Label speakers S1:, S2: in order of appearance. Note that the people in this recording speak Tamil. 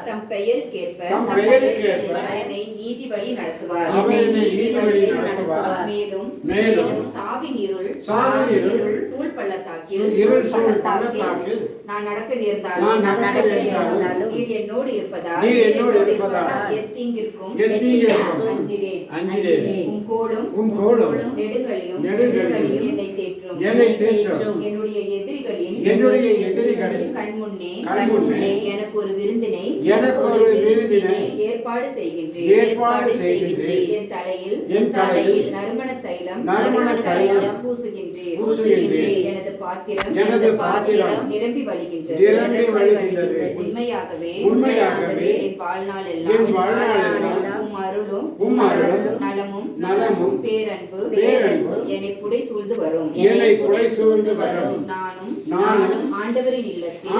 S1: தம் பெயருக்கேற்ப என்னை நீதி வழி நடத்துவார். மேலும் சாவின் இருள் சூழ் பள்ளத்தாக்கில் நான் நடக்க நேர்ந்தாலும் நீர் என்னோடு இருப்பதால் எத்தீங்கிற்கும் அஞ்சிடேன். உம் கோலும் நெடுங்களையும் என்னை தேற்றும். என்னுடைய எதிரிகளின் கண்முன்னே எனக்கு ஒரு விருந்தினை ஏற்பாடு செய்கின்றேன். என் தலையில் நறுமண தைலம் பூசுகின்றேன். எனது பாத்திரம் நிரம்பி வழிகின்றது. உண்மையாகவே என் வாழ்நாள் எல்லாம் உம் அருளும் நலமும் பேரன்பு என்னை புடை சூழ்ந்து வரும். நானும் ஆண்டவரின் இல்லத்தில்